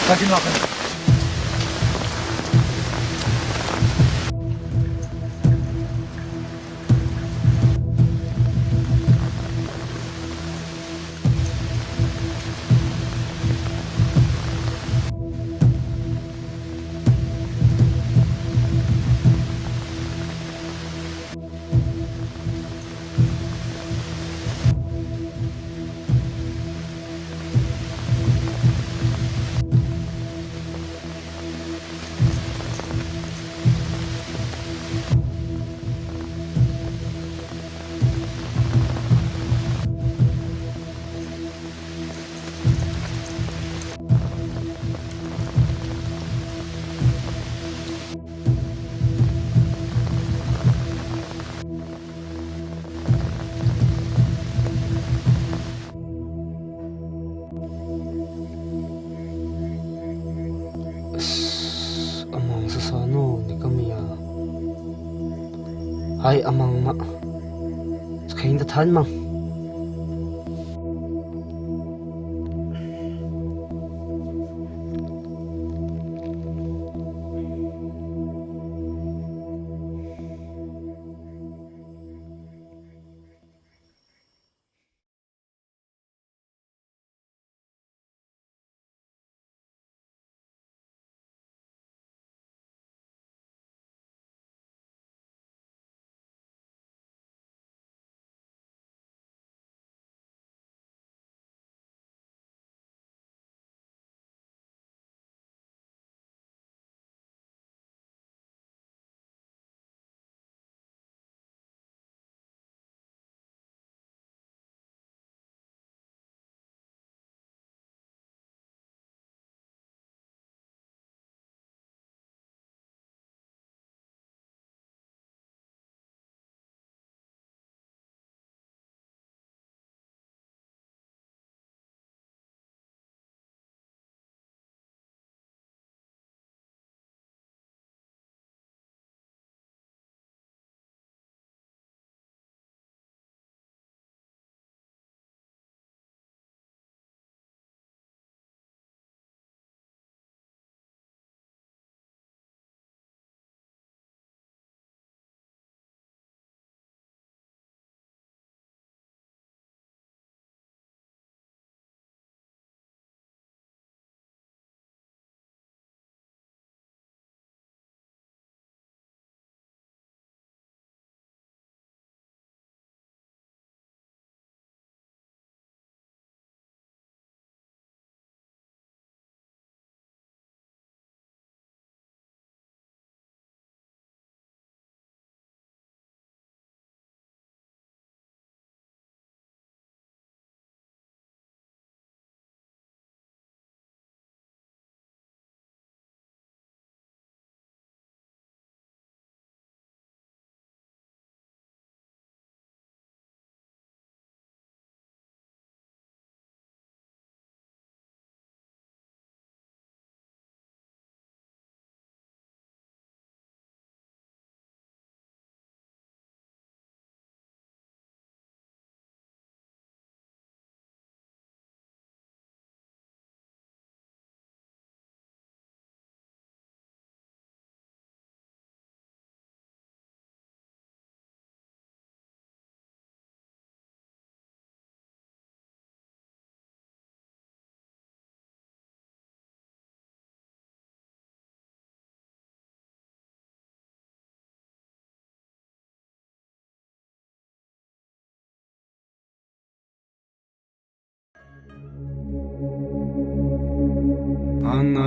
赶紧拉开！Amang sasano ni kami ay amang ma kain tatan mang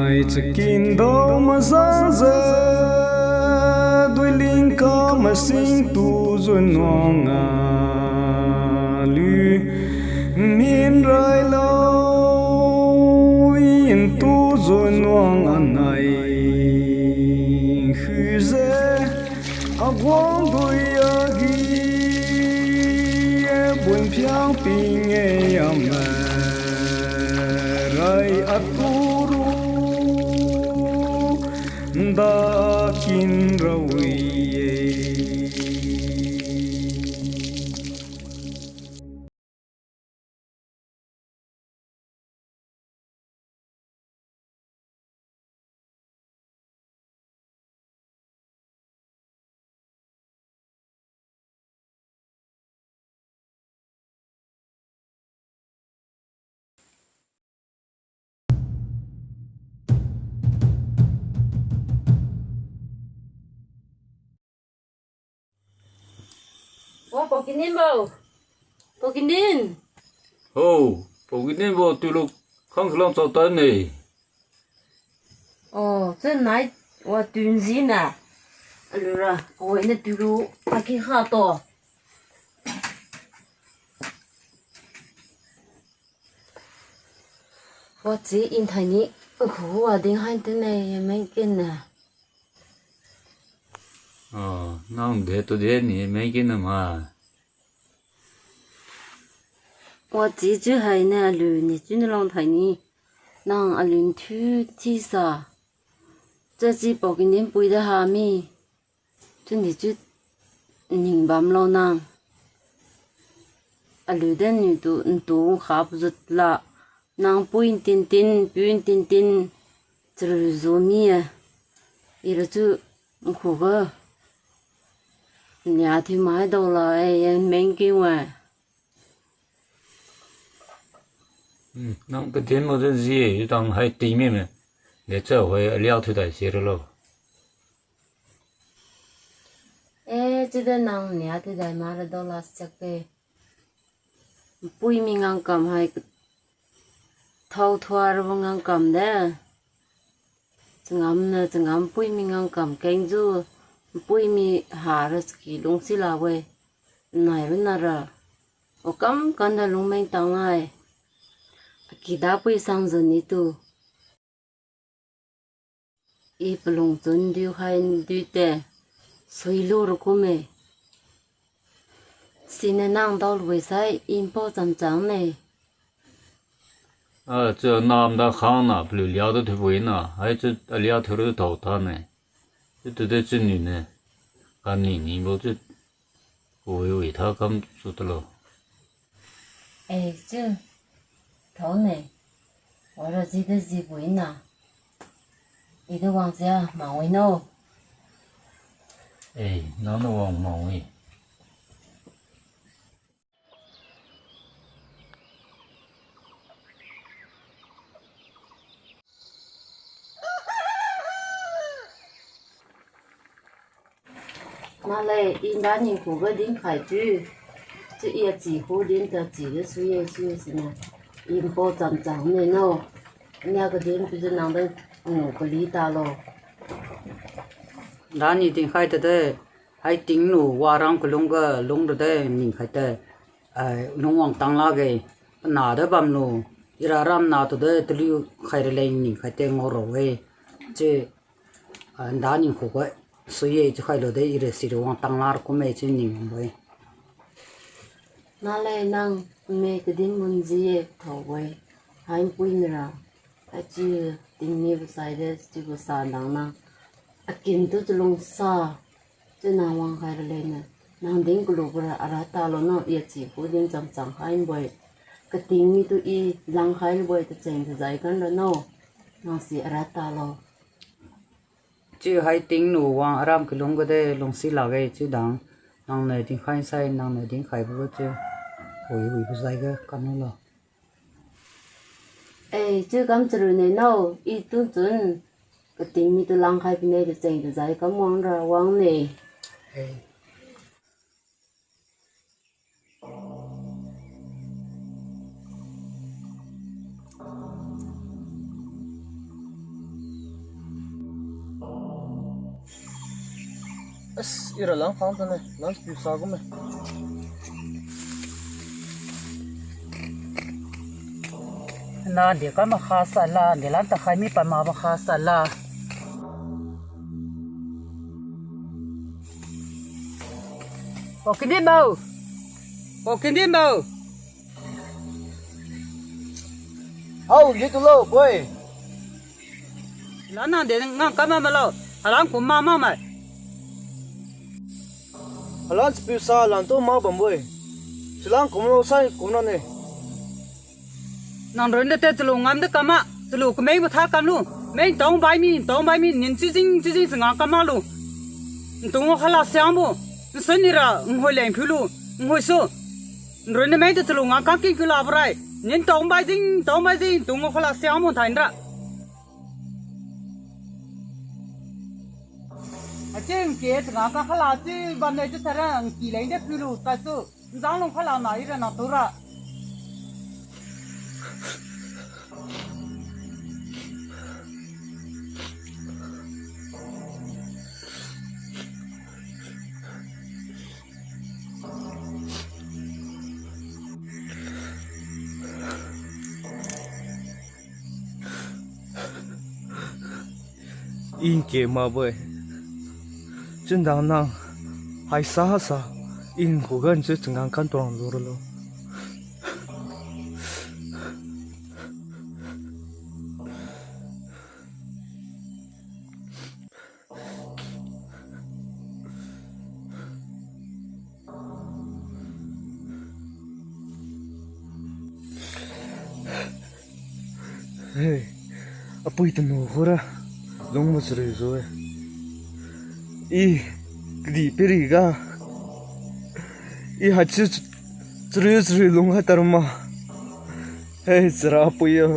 mai chikin do ma sa za đôi linh ca mà sinh tu rồi nong à lư miền rai lâu yên tu rồi nong anh này khư dễ à quang đôi à ghi buồn phiang pin nghe âm rai à tu da kin rawi Pokinin. Oh, Pokinin vô từ lúc không làm sao tới này. Thế này, tôi tuyên gì nè? Rồi, tôi này từ lúc cái khác to. Tôi chỉ in thấy nhỉ, tôi định hai tên này mấy cái nè. Nó để tôi để nè mấy cái nào mà. Tôi chỉ hay nè, lười nè, chỉ lòng thấy nhỉ, nàng ở luyện thu thi sa,这只Pokinin背得下面，真係只nhìn bám lo nàng, ở luyện đến như tụ khá bớt là nàng bùn tin, chỉ là zoom mía, ý chú khổ cơ, nhà thì mãi đâu là em mấy cái mà. Nó cái tiền một cái gì, đang hay tìm mà, để trở về liệu thứ đại sẽ rồi. Chỉ là nàng nhà thì đại mà là đâu là chắc cái, bùi mình ngang cầm hay thâu thoa rồi ngang cầm đấy, chẳng ngắm bùi mình ngang cầm canh du, bùi mình hạ rồi kỳ lung xí là vậy, này rồi nè rồi, ở cắm con là lung mình tao ngay. Kita pun sang zon itu, pelong zon dia kain dia te, suilu rukume. Sini nang dal wesai impo jam ne.这nam的行呢，不聊的头尾呢，还这聊头的头他呢，这在这里呢，干你不这，我为他咁做的咯。这。头呢，我说记得是不呐，你都忘记啊，忙为喏。哪能忘忙为？那嘞，应该人苦个点开支，这也几乎点的几个水也就是呢。yên po chậm chậm này nó nhà cái đêm bây giờ nàng đang ngủ cái lý ta lo đã như tiếng khai thế hay tiếng nụ qua ram cái lông đó đấy mình khai thế nông hoàng tăng la cái nà đó bầm nụ ira ram nà đó đấy tụi khai lên mình khai thế ngồi rồi chứ đã như khổ cái suy ấy chứ khai rồi đấy ira xí hoàng tăng la cũng mấy chứ mình vậy nà lệ nàng mẹ cái đêm muốn gì thầu vậy hai bún ra chỉ tiếng nhiều sai đấy chỉ có sa nàng nàng kinh tu cho long sa chứ nàng hoàng khai lên nè nàng đến cái lúc ra ara ta lo nó ia chỉ phụ đến chậm chậm hai vậy cái tiếng như tu y lang khai vậy tu chèn tu giải cái đó nó nàng si ara ta lo chứ hay tiếng nụ hoàng ram cái lông cái đấy lông xí là cái chứ đáng nàng này tiếng khai sai nàng này tiếng khai bữa chứ ôi bữa sai cái con nó lo chứ cảm thấy này nó ít tu chân cái tiếng như tu lang khai bên này tu chèn tu giải cái món ra hoàng này As ira lang phang tane lunch pi sa gum. Na dia ka ma kha sala dia lan ta khai mi pa ma kha sala Okin đi mau Au li tu lo boy. lan na dia ngang ka ma lo alang ku ma mai Lunch pi sa lan to ma bam boy. Silang kum lo sai kum na ne. nang ren de te tlu ngam de ka ma tlu ku mei ba tha kam lu mei tong bai mi nin chi jing sanga ka ma lu tung khala syang bu sen ni ra ngoi leng phu lu ngoi so ren de mei de tlu ngam ka ki ku la brai nin tong bai jing tung khala syang bu thain ra a cheng ke sanga ka khala chi ban ne chu thara ki leng de phu lu ta su zang long khala na ira na tu ra In ke ma boy. Chân dang nang hai sa in ko gan che chang kan tong lo lo. Hey, apoi tenu hora long mo sre zo. Kdi periga hachi tsre lunga tarma hey zra puyo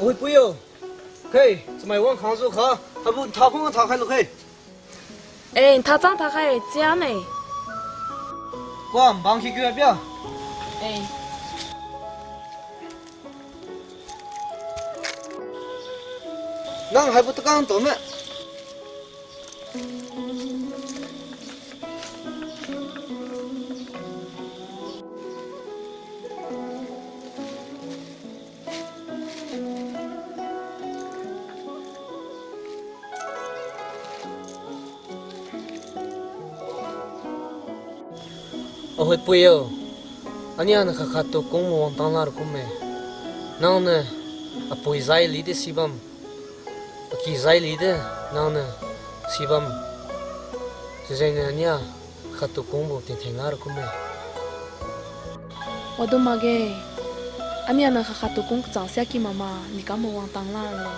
Ôi puyo. Hey, mày want khang su kha, ha bu ta khong ta khai lo hey. Ê, ta chẳng ta khai chia này. Quam bang khi kêu bia. Ê. nang hai but kang to me ôi puyo anh em khát khát tu cũng muốn tăng lại cũng mẹ nào nè apoi zai li de sibam ki zai li de nào nè sibam zai nè anh em khát tu cũng muốn tiền tiền lại cũng mẹ Waduh mage, ani anak kakak tukung kecang siaki mama, ni kamu uang tanglar lo.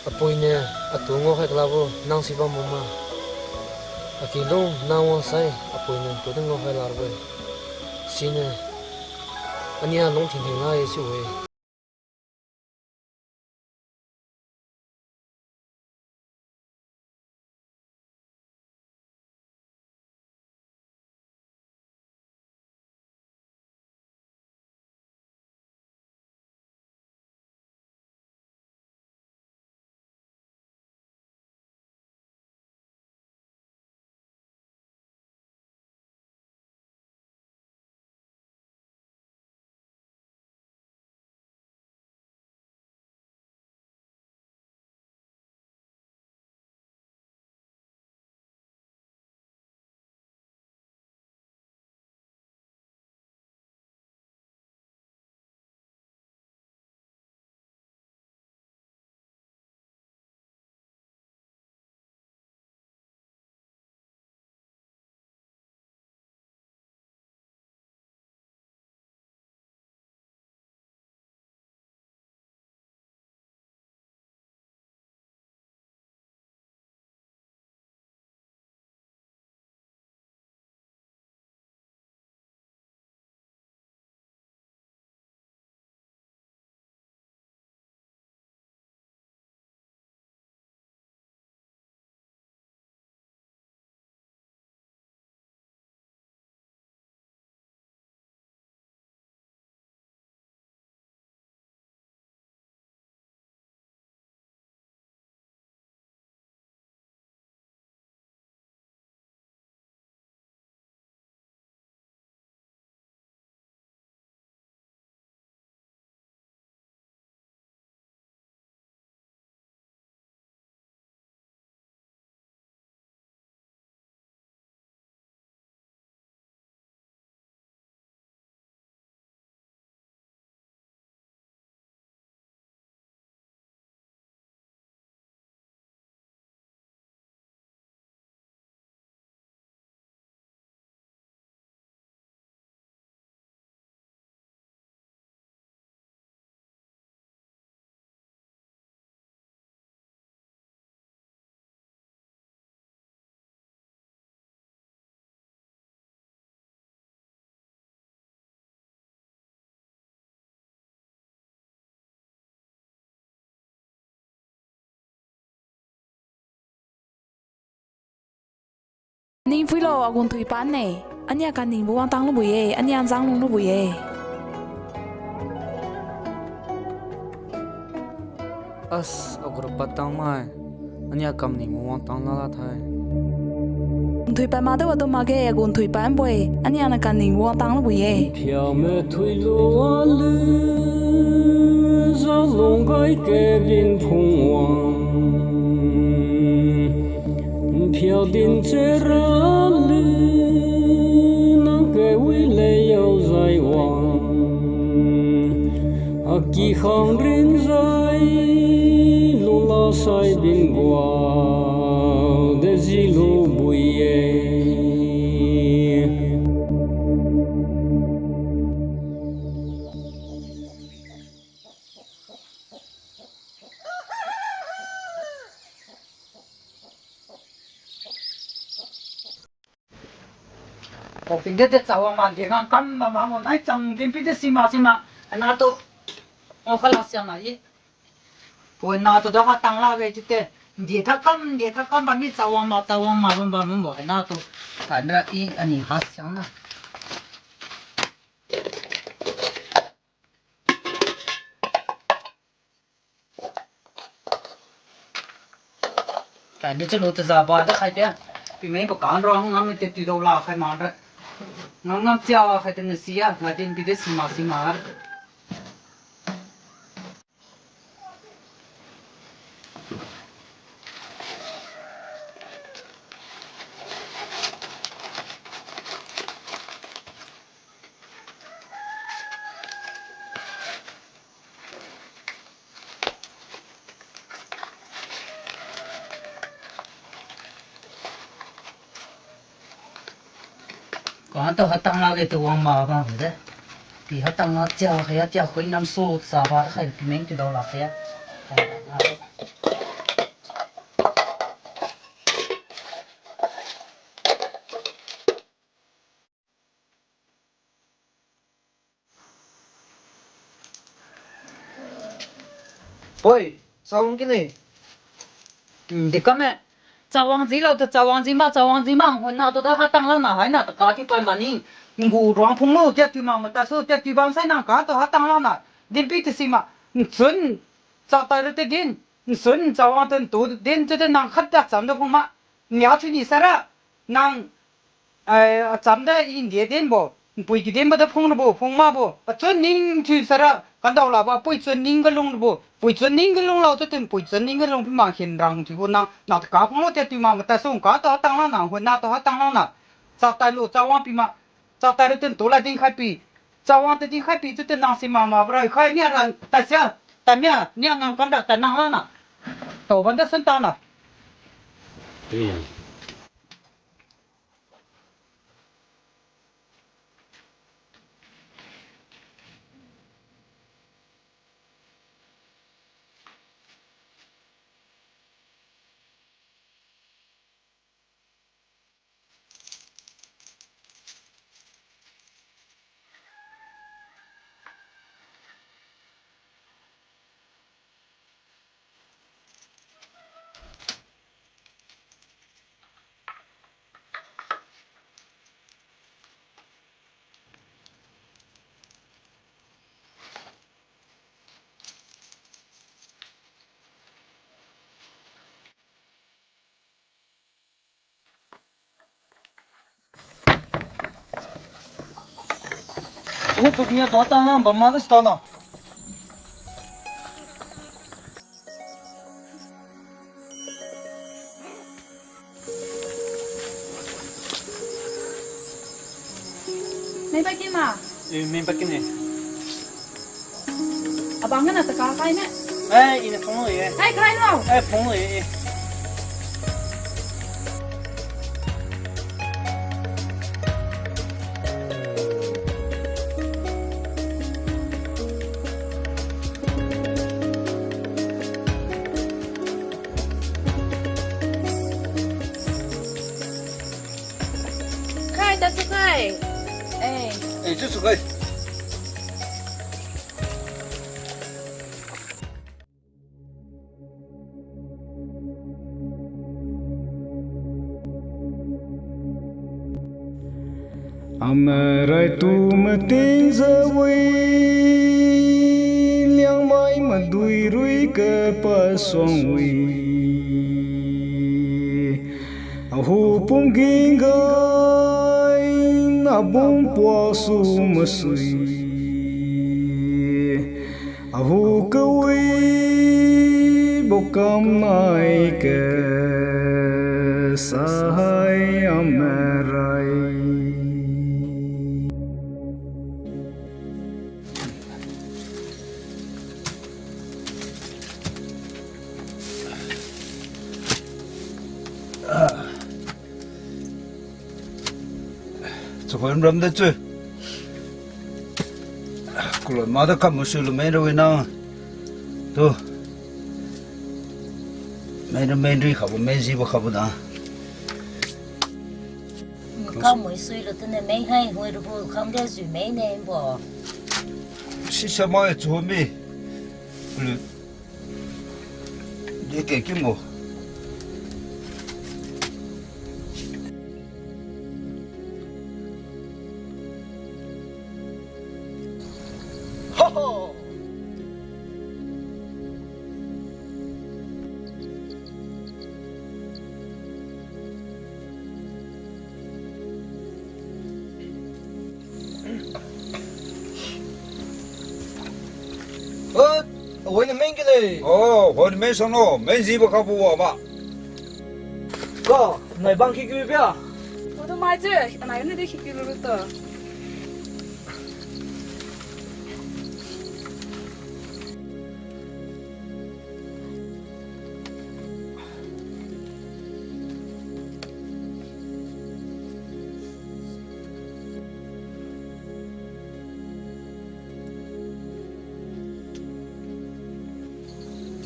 apoi nè atungo hai klabu nang sibam mama akilong nawang sai apoi nè tu dengo hai larbe sine anh em long tiền tiền lại chứ vậy Ning phui lo agun thui pan ne, ani akan ning buang tang lo buye, ani an zang lung lo buye. as agur patang mai anh em cầm ni muang tang la thai Thui pan ma de waduh mage agun thui pan boy, ani akan ning buang tang lo buye. Theo mẹ thui lúa lư gió lông gói kê bên phùng hoàng theo din chế ra lư nắng kê quý lê yêu dài hoàng kỳ khang rin dài lu la sai bin qua để gì lu bùi có phim đấy cháu mà đi ngang cắm mà một ai chẳng phim đấy xí mà anh nào tôi ông phải làm sao này rồi nào tôi đó tăng la về chứ thế đi thắc cắm bằng cái cháu mà bằng bỏ nào tôi phải ra ý anh ấy hát sáng nào cái đứa chơi lô tự giả bài đó khai thế vì mấy bậc cán rồi ngắm mình từ đầu là khai mà đó ngắm chiao khai tên gì à khai tên bị đấy xì mà còn tao hát tăng là cái tụi ông mà vậy đấy thì hát tăng nó chiao khai chiao khối năm số giả bài khai mấy từ đầu là khai Ôi, sao không cái này? thì có mẹ cháu hoàng gì lâu thì cháu hoàng gì mà hôm nào tôi đã hát tăng là nào hay nào tất cả thì phải mà nín ngủ roang phung lô tiếc thì mà ta số tiếc thì bằng sai năng cả tôi hát tăng là nào đến bị thì xí mà xuân cháu tay được đến xuân cháu hoàng tên tú đến cho đến năng khát chắc chắn được không mà nhà chuyện gì sao ra năng chấm đấy in địa đến bộ bùi cái đến bắt đầu phung mà bộ xuân nín chuyện sao raกันดาวลาว่าปุยจนนิ่งก็ลงบ่ปุยจนนิ่งก็ลงเราจะถึงปุยจนนิ่งก็ลงพี่มาเห็นรังที่คนน่ะน่ะกาพงโลเตที่มาแต่ส่งกาต่อตั้งแล้วน่ะคนน่ะต่อตั้งแล้วน่ะจากแต่ลูกจากวันพี่มาจากแต่เรื่องตัวละดิ้งใครปีจากวันดิ้งใครปีจะถึงน่ะสิมาบ่ได้ใครเนี่ยรันแต่เสียแต่เนี่ยงานกันแต่นั่งแล้วน่ะโตวันเดสันตาน่ะ 对。我不给多当然不嘛的到了。没白金嘛？明白跟你。阿爸，我那是咖啡呢。哎，你朋友也。哎，开了。哎，朋友也。开的是开。哎。哎，这是个。Amarai tu mating zawai Liangmai madui rui ke pasong wi Ahu pung gingai Nabung puasu masui Ahu kawi Bokam nai ke Sahai amarai这回人的嘴，过来马的看不水了，没人为那，都，没人没人好不没事不好不当。không mới suy là tên này mấy hay hồi rồi không cái gì mấy nên bỏ是什么做没？不是，你给给我。我的没给嘞。哦，我的没上咯，没gì不靠谱我吧？哥，来帮去给表。我都买这，哪有那点去给了的？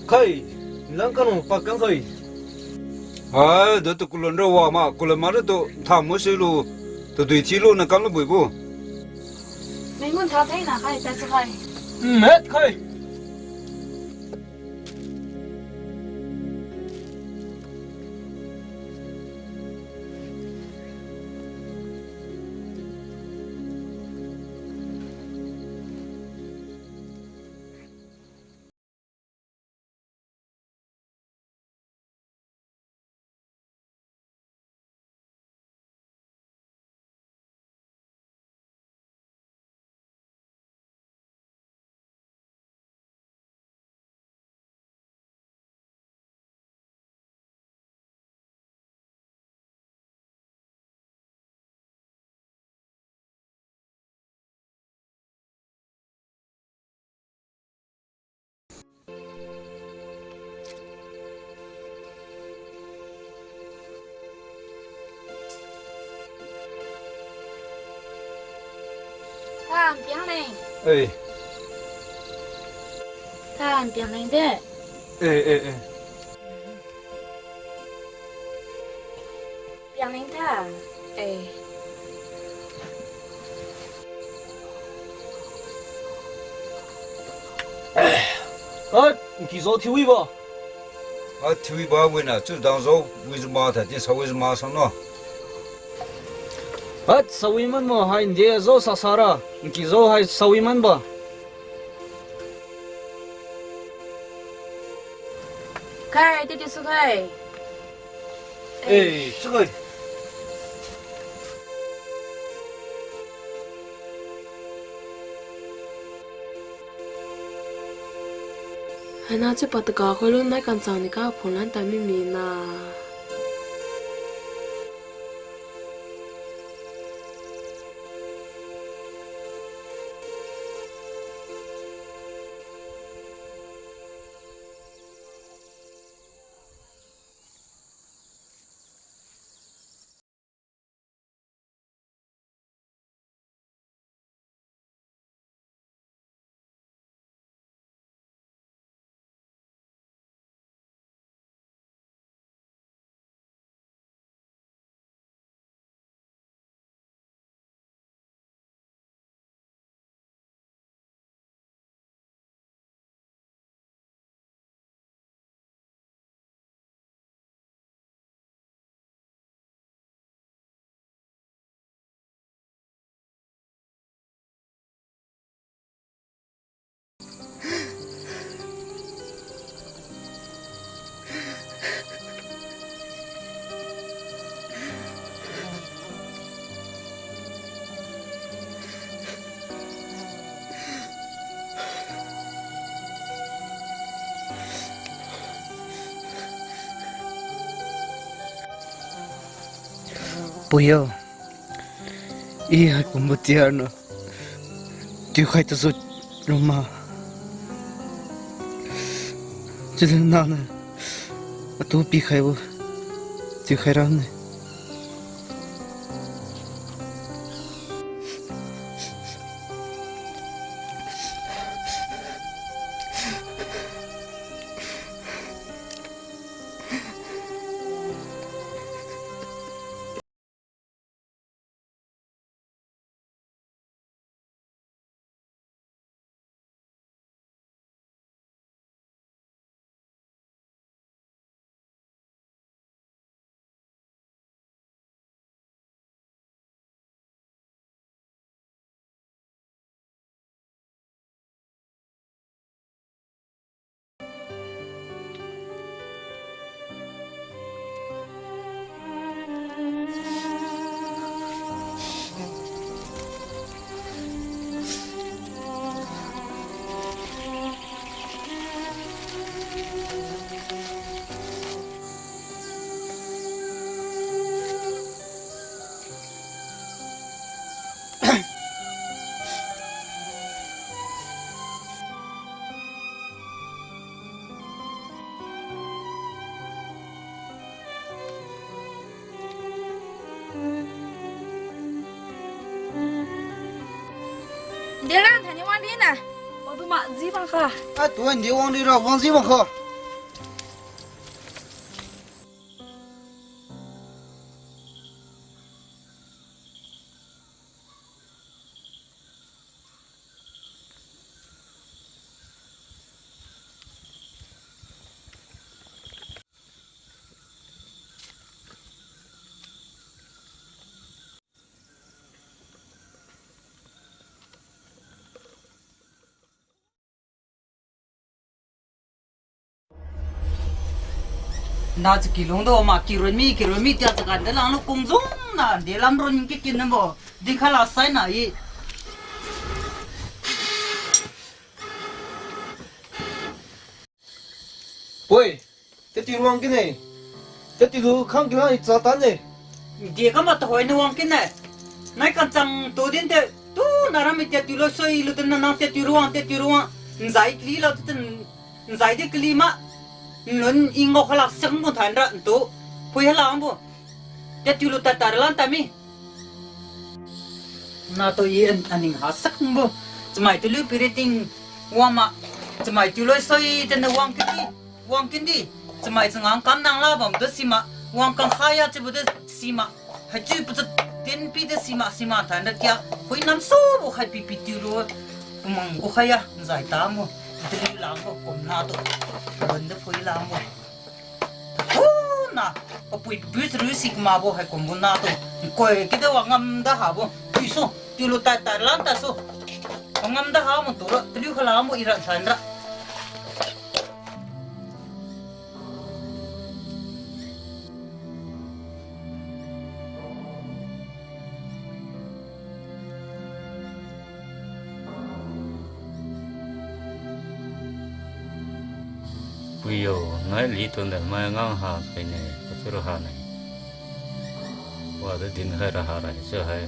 可以，能干弄把干可以。哎，这都过了这我嘛，过了嘛这都他没水路，都对起路那干了不不？没问他太难还但是还。没可以。他变嘞，哎他变嘞的，哎，变嘞他，哎。你给我体会吧。啊，体育把问了，就当说为什么他的稍微是马上咯？稍微慢嘛，还你这肉啥啥了？你给肉还稍微慢吧。开，弟弟是开。哎，这个。还拿去把这个回路那干啥？你个破烂大秘密呢？不要，一还管不掉呢，就开始说肉麻，就是那呢，都避开我，就开让呢。别让他你往里呢，我都骂鸡巴哈。啊，对，你往里头往鸡巴喝。那这kilong do ma kilomi dia tekan de lang lu kungjong na de lam ron ki kin bo di khala sai na yi喂，这地方给呢？这地图看给那炸弹呢？dia ka ma to hoi no wang kin ne nai kan chang to din de tu na ram te tu lo soi lu ten na te tu ruang nzai kli lo ten nzai de klima nun ingo khala sang mo than ra to phui hala ambo te tu lu ta tar lan ta mi na to yen aning ha sak bo chmai tu lu piriting wama chmai tu lo soi ten wang kin di chmai changang kam nang la bom to sima wang kan khaya che bu de sima ha chu bu ten pi de sima than ra kya phui nam so bo khai pi tu ro pumang ko khaya nzai ta mo Dili lang ko kung na to. Banda po ilang mo. Na. Apoy bis rusik mabo hay kung na to. Koy kita wangam da habo. Piso. Tilo tatar lang taso. Wangam da habo to. Dili kala mo ira sandra. bây giờ nói lý tuần này mai ngang hà cái này có chỗ hà này và cái tin hay là hà này sẽ hay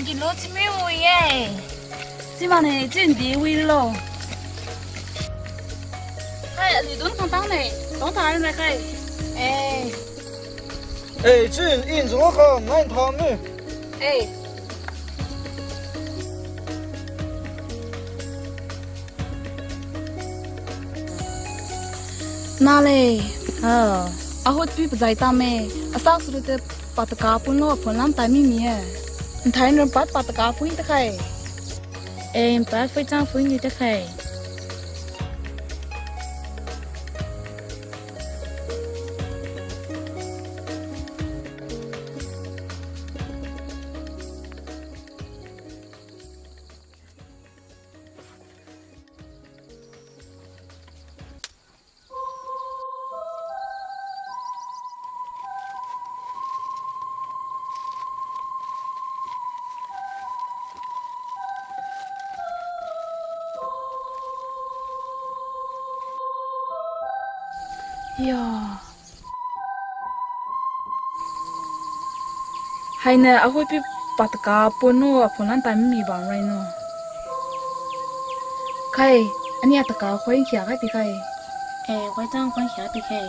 你攞錢咩會嘅？只問你真啲會咯。係你都看當你，當大人嚟嘅。哎，这印怎么好？难他们。哪嘞？阿好对不在当咩？阿啥时候的把这家搬了，搬烂带咪咪诶。你睇人把这家搬得开？把非常非你得开。呀，hay nè, à hồi bị bắt cá bún nó, bún ăn tay mì bằng rồi nó. Cái, anh ấy bắt cá khoai khía cái bị cái. Khoai tang khoai khía bị cái.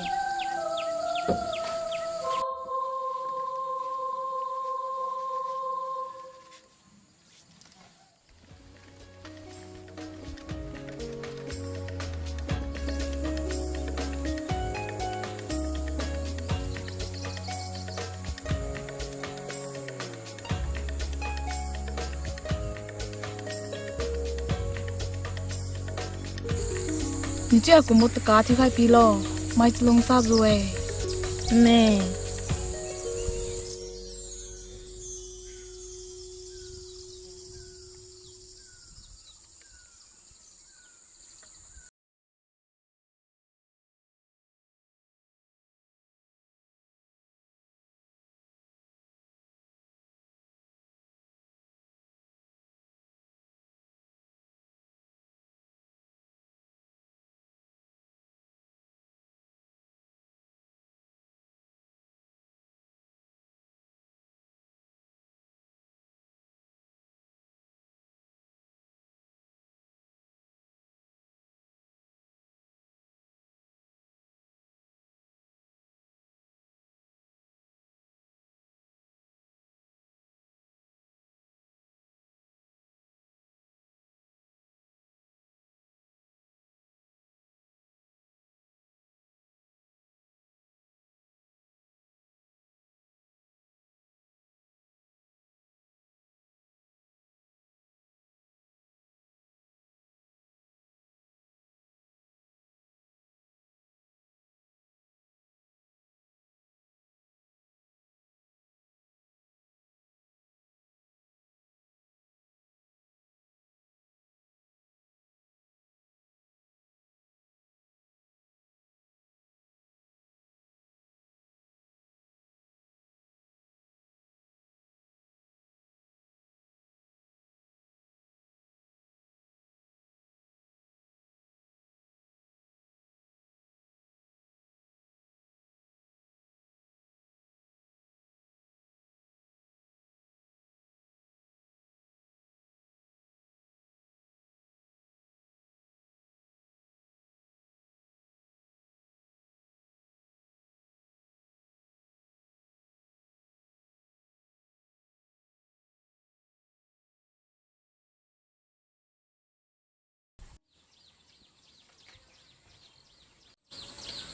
你这古木的家就开皮了，买只龙啥子诶？妹。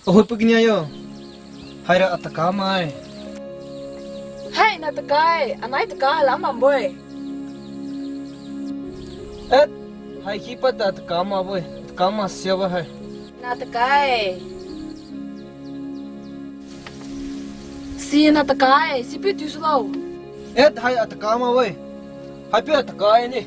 Ahoy pagnya yo. Haira atakamai. Hai na takai, anai takai lắm làm boy. Et hai kipat atakama boy. Atakama siapa hai? Na takai. Si na takai, si pi tu slow. Et hai atakama boy. Hai pi atakai ni.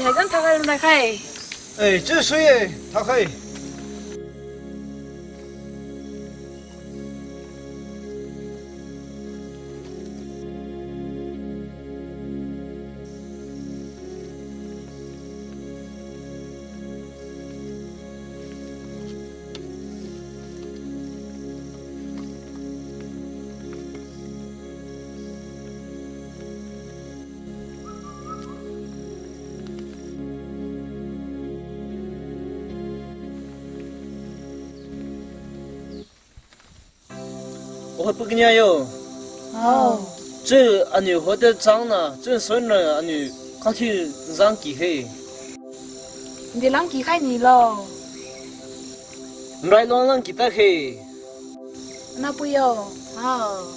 Hai gan takai lu na kai. Eh, 这水哎，他还。我不跟你哟。哦。这俺女活得脏呢，这孙女俺女刚去让几黑。你让几开你咯？来乱让几大黑。那不要。哦。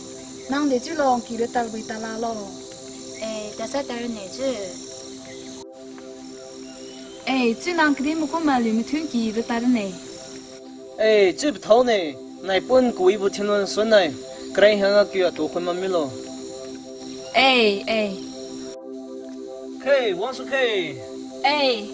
nang để chứ lòng kỳ được tal bị tal lo. Ê, ta sẽ tal này chứ. Ê, chứ nang cái điểm cũng mà liền thương kỳ được tal này. Ê, chứ bị thâu này, này bốn cuối bộ thiên luân xuân này, cái hàng kia tổ quân mà mi lo. Ê, ê. K, Wang Su K. Ê.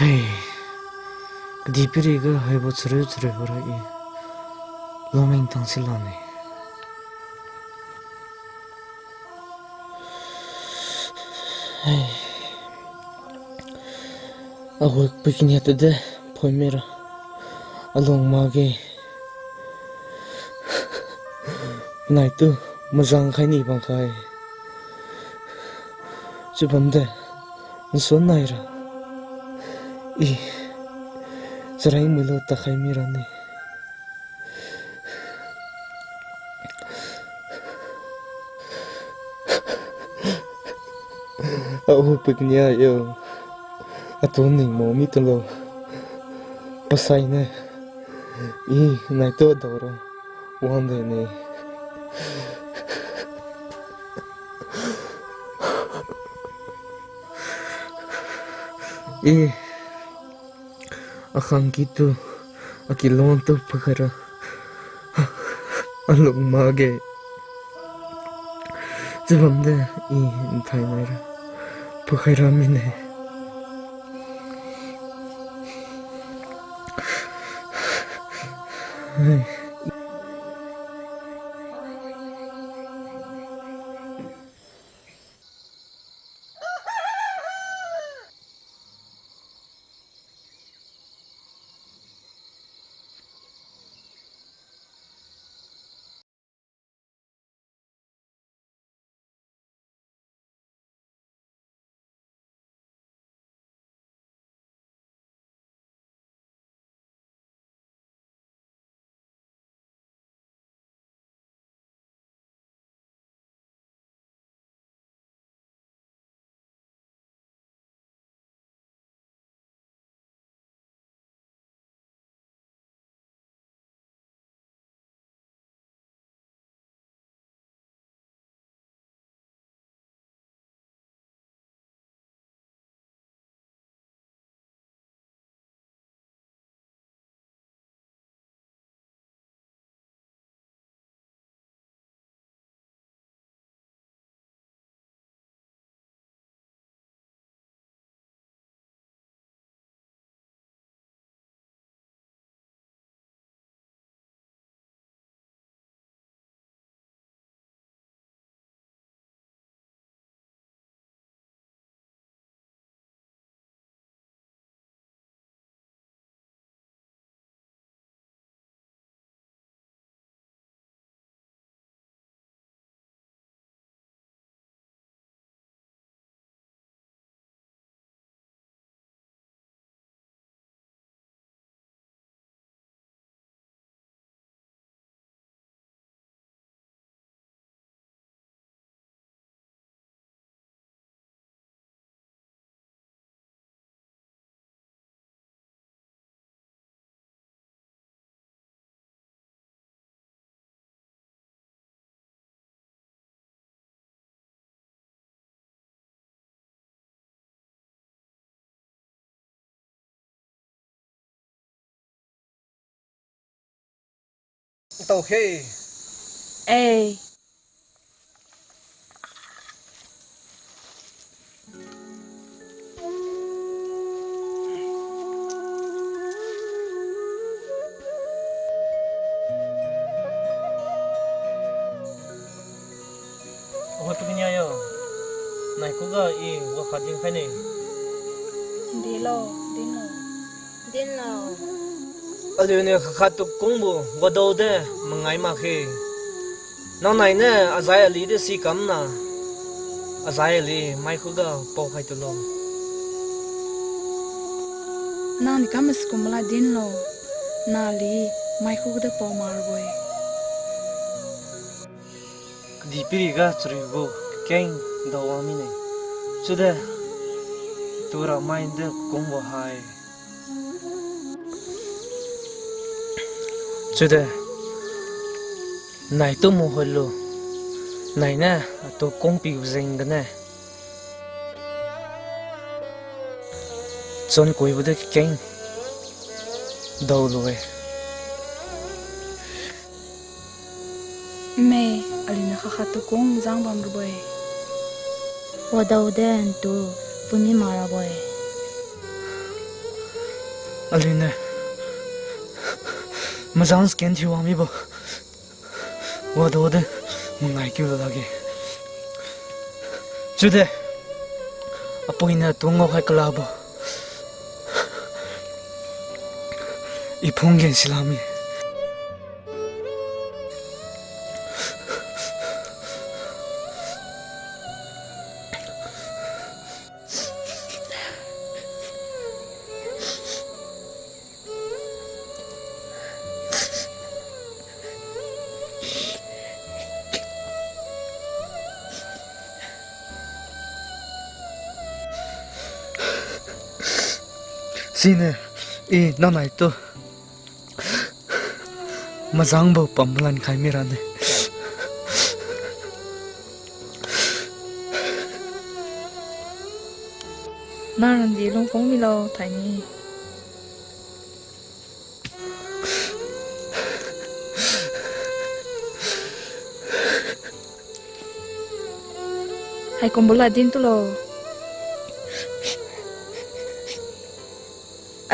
Hey, di piriga hai bo chre horai. Lomeng tang silane. Hey. Ahoi pikinya tade poimera. Along mage. Naitu mazang khai ni bang khai. Chubamde. Nson naira. Zarai mulo ta khai mirane. Ahoi pikinya yo. Atoning mo mitalo. Pasai ne. Naitu adoro. Wande ne. Akang gitu. Akilon to pagara. Along mage. Jabamde thai naira. Pagara mine. Tao khe. Ê, Ahoi pikinya yo. Nai ko ga wa khading khai ne. đi lo. Din lo. Alu ne khatu kongbu wa do de mangai ma khe. Nang nai ne azai ali de si kam na. Azai ali mai ko ga po khai to lo. Nang ni kamas kumala din lo. Nali, mai khu da po mar boy. Di piri ga chri go keng do wa mi ne. Chude tura mai de kongbo hai. Chude nai to mo holo. Nai na to kong pi zeng ga ne. Chon koi bu de keng do lo we. Me, alina khatu kong jang bam boy. Wa do den tu puni mara boy. Alina mazang scan thi wami bo wa do de mangai kyu la ge chude apoina tungo khai kala bo 이풍겐 실람이 Sine 이 나나이 또 Azanbo pambulan khai mirane naran di long phong mi lo thai ni hai kon bola din tu lo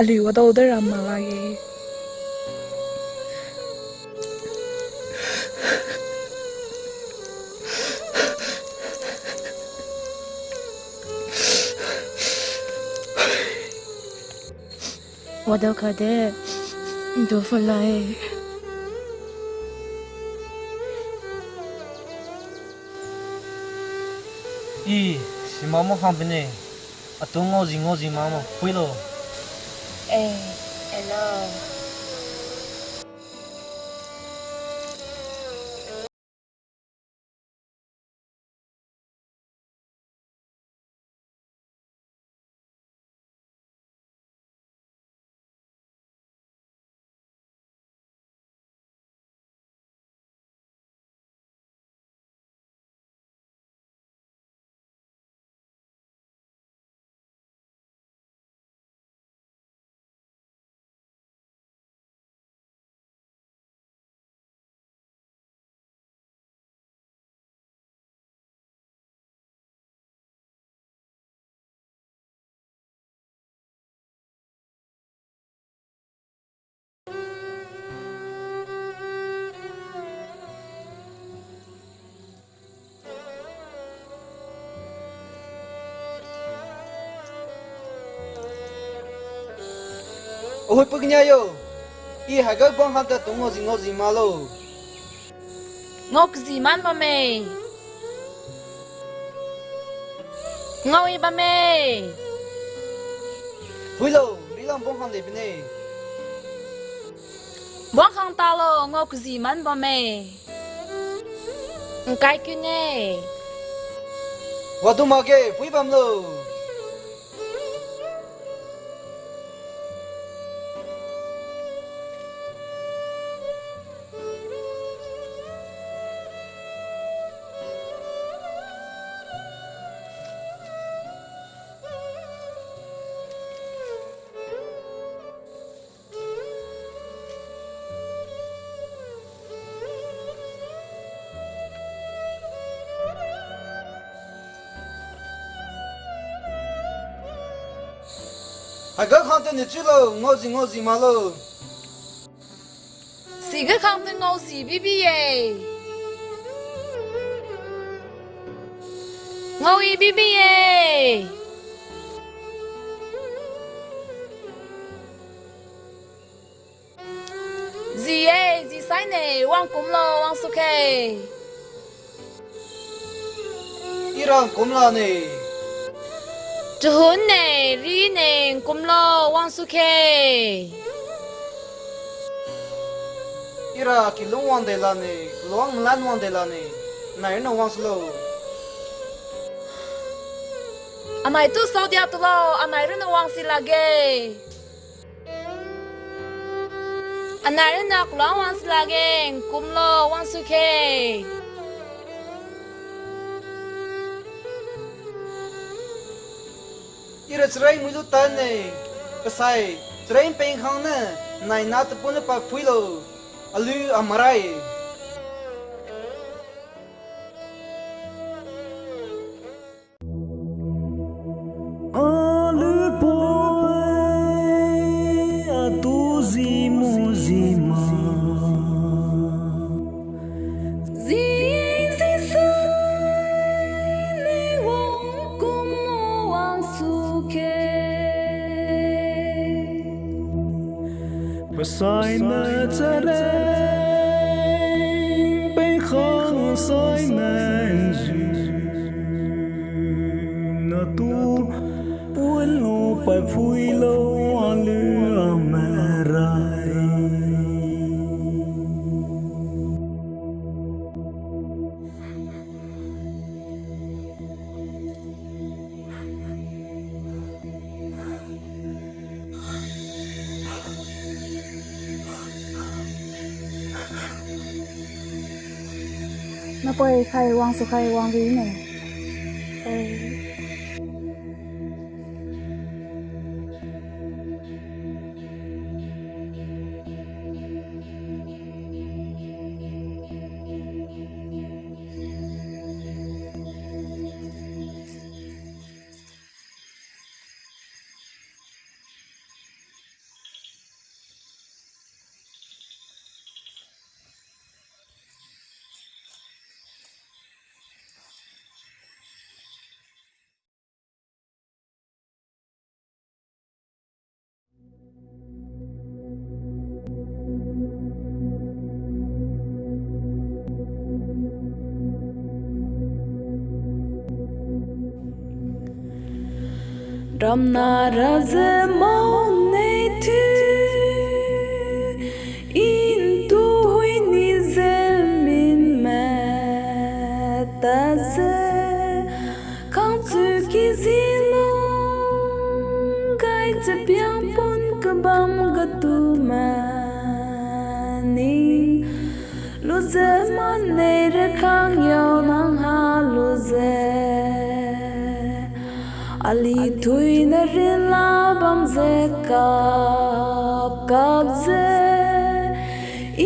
ali wa do der am ma ge我都可得，多回来。이 시마모 한빈에 아동어지 마모 보이로 에, hello. ôi bực nha yo y hai cái bông hạt tung ngô gì mà lo Ngọc gì man ba mê. Ngọc y ba mê. vui lo đi làm bông hạt để bên này Bóng khang ta lo ngọc gì man ba mê. Cái kia nè. và tụi mà cái vui băm lo hai cái hạt này chứ lo ngô gì mà lo Xì cái khang tên ngọc gì bí bí yê. Ngọc y bí bí yê. Dì yê, dì sai nè, wang cúm lo, wang su kê. Iran cũng là này Chú hôn nè, ri nè, cúm lo, wang su kê. Ira ki luang de la này luang lan wang de la này này nó wang slow Anh này tu sao dia tu lo, anh này rất là wang si lagi. Anh này rất là luang wang si lagi, cúm lo, wang su kê. Ira cerai mulu tan này pesai cerai peng hang nè này na tu pun pa phui lo alu amarai alu poi sai na chare bên khang sai nan ju na tu buồn lo phải vui lo lửa mà rai nó bơi khai quang ví này Ramna raze mone tu in tu hui ni zemin me taze quand tu kizilo gai te bien pon kabam gatu mani lu ze mane re khang yao nang ha lu ze Ali thui na rila bam ze kap ze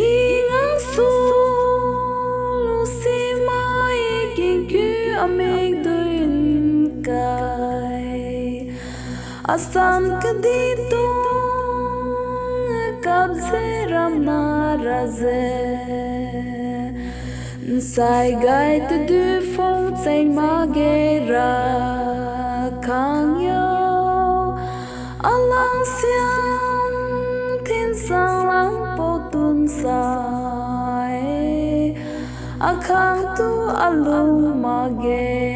ingang su lu si mai king ku amig duin kai asam kadito kap ze ram na raze sai gai te du phong tseng ma ge ra khang yo alang siang thiên sang lang po tun sai akhang tu alu mage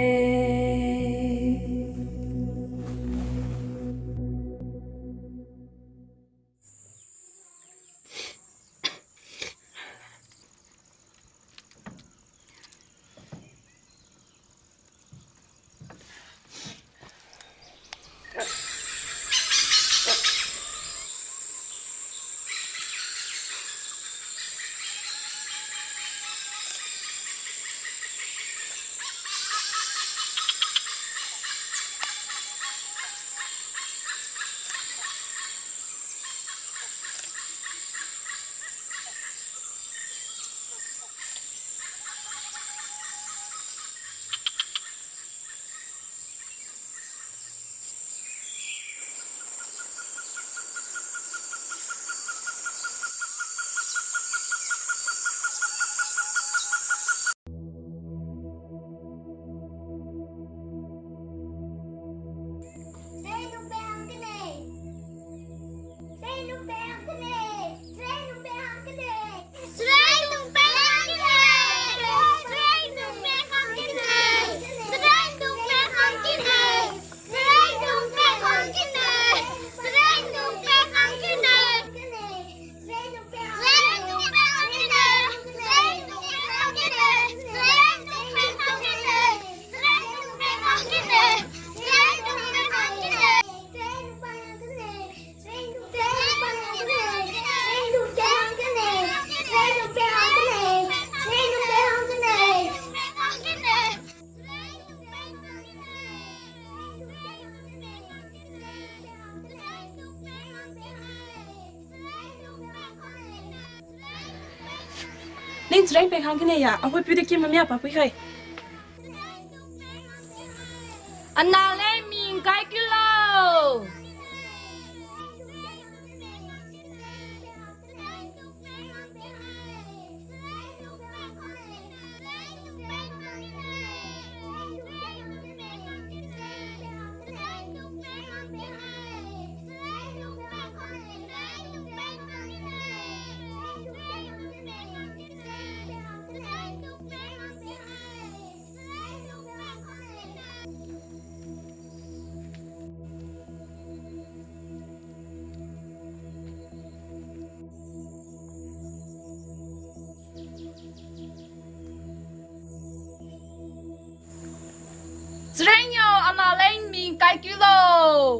Nên rảnh bên hàng cái này à, ông phải biết được kim mà mẹ bà phải khai. Anh nào lên mình cái kilo. Tránh nhau anh là lên mình cái kilo.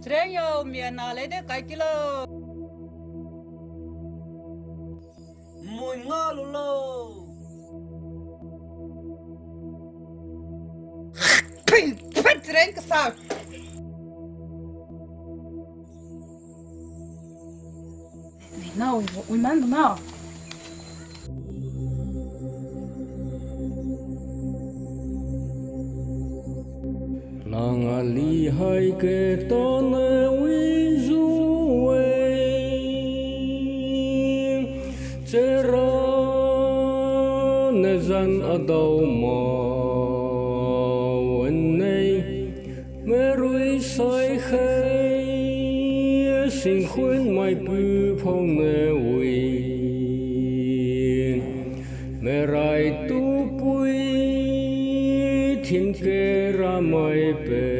Tránh nhau miền nào lấy đấy cái kilo. mùi ngô lô lô Pin, pin tránh cái sao? Nào, ui man nào. nàng ali hai ke ton wi zu chera ne zan adau ma nei me rui sai khai sin khuyên mai pu phong ne wi me rai tu pui thiên kê ra mai pe